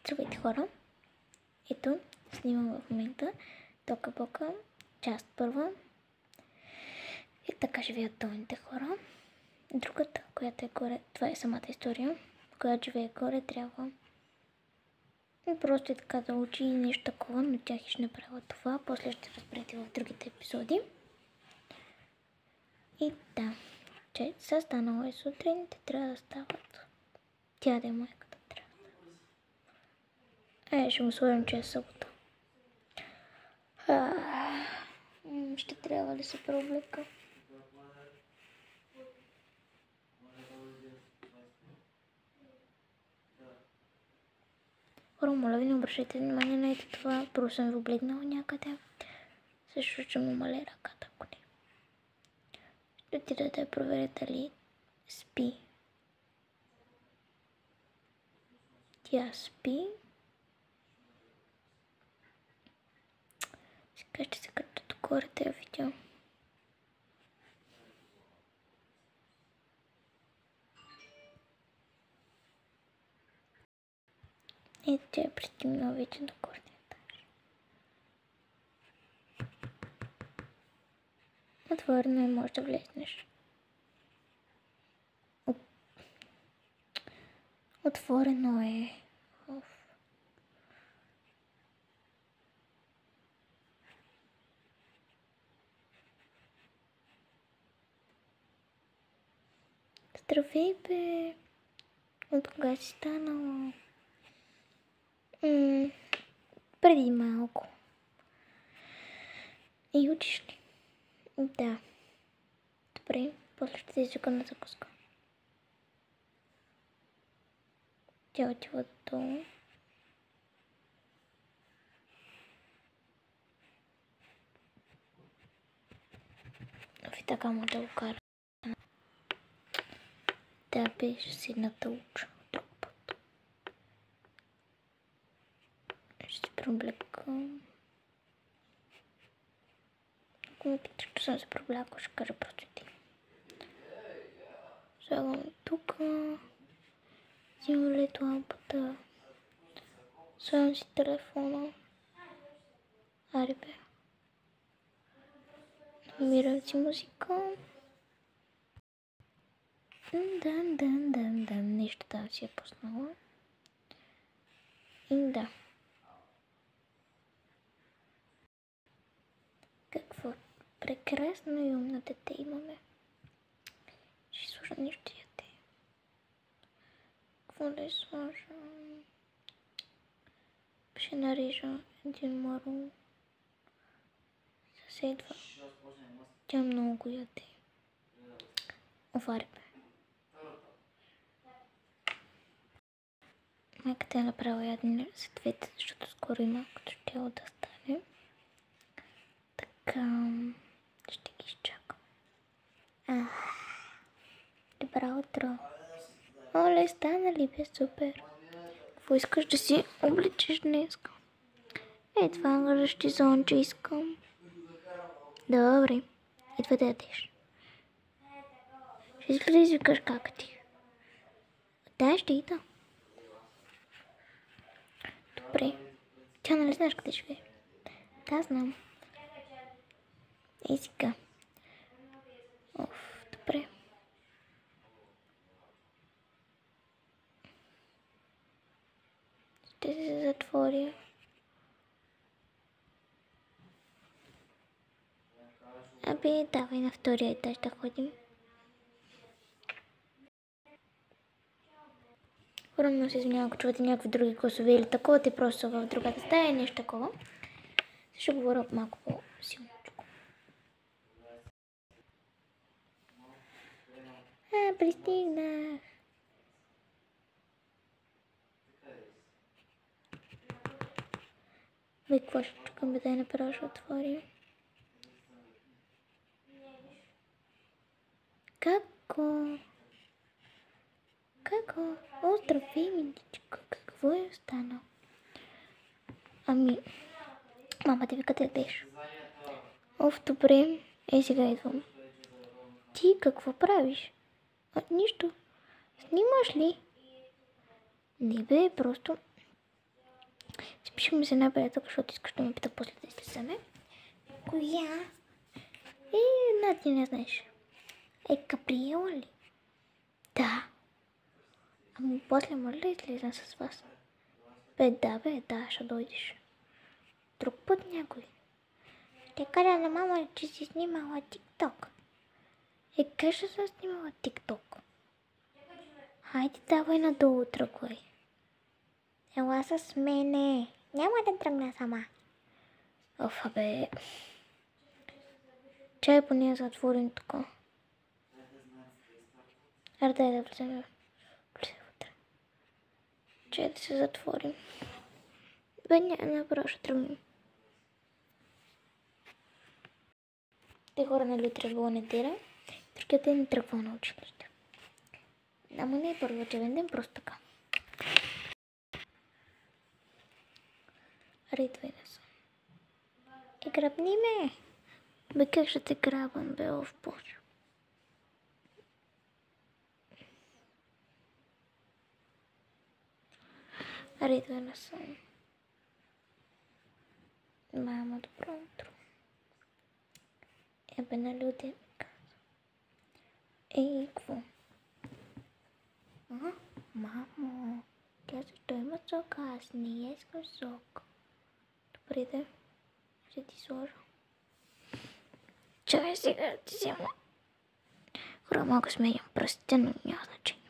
Здравейте хора! Ето, снимам в момента Тока-Бока, част първа. И така живеят долните хора. Другата, която е горе, това е самата история, която живее горе, трябва просто и така да учи нещо такова, но тя ще направя това. После ще разберете в другите епизоди. И да, че са станало е сутрин, те трябва да стават. Тя да е майката трябва. Ще му сложим, че е събота. Ще трябва да се преоблека. Хора, моля ви, не обръщайте внимание на ето това. Просто съм ви облегнала някъде. Също ще му маля ръката, ако не. Ще отида да я проверя дали спи. Тя спи. Сега ще се кача догоре да я видя. Ето тя е пристигнала вече до горния етаж. Отворено е, може да влезнеш. Отворено е. Здравей, бе! От кога си станала? Преди малко. И учиш ли? Да. Добре, после ще се извикам на закуска. Тя отива долу. И така му да го кара. Да, беше седната уча друг път. Ще се преоблека. Ако ме питаш, че съм се преоблякала, ще кажа просто ти. Слагам тук. Взимам лед лампата. Слагам си телефона. Аре бе. Намирам си музика. Нещо там си е пуснала. И да. Какво прекрасно и умно дете имаме. Ще слушам нещо яде. Какво да сложа? Ще нарежа един марул. Съседва. Тя много яде. Овари бе. Майката е направила ядене за двете, защото скоро и малкото ще да стане. Така, ще ги изчакам. Добро утро. Оле, стана ли бе? Супер. Какво искаш да си обличиш днес? Това гръщи зонче искам. Добре. Идва да ядеш. Ще искаш да извикаш кака ти? Да, ще ида. Добре. Тя нали знаеш къде живее? Да, знам. И сега. Добре. Ще се затворя. Давай на втория етаж да ходим. Хора, се извинявам, ако чувате някакви други гласове или такова, те просто са в другата стая, нещо такова. Ще говоря малко по-силничко. Пристигнах. Бе, какво ще чукам, бе, да я направо ще отворя. Како? Здравей, миничка. Какво е станало? Мама те ви къде беше? Добре. Сега идвам. Ти какво правиш? Нищо. Снимаш ли? Не бе, просто Спишем с една приятелка, защото искаш да ме пита после да излизаме. Коя? Една ти не знаеш. Каприела ли? Да. Ами после може ли излизам с вас? Да, ще дойдеш. Друг път някой. Те каза на мама, че си снимала тикток. Къде ще съм снимала тикток? Хайде, давай надолу, тръгвай. Ела с мене. Няма да тръгна сама. Абе. Чай поне да затворим така. Дай да влезем вътре. Чай да се затворим. Направо ще тръгнем. Те хора, нали утре било неделя. Другия ден не тръгвам на училище. Ама не е първо учебен ден, просто така. Идвай да съм. Грабни ме! Бе, как ще те грабвам, бе, в Боже. Идвай да съм. Мама, добро утро. Бе, нали отде ми каза. Какво? Мамо, тя защо има сок? Аз не искам сок. Добре, да. Ще ти сложа. Чакай сега да ти взема. Хора, малко сменям пръстите, но няма значение.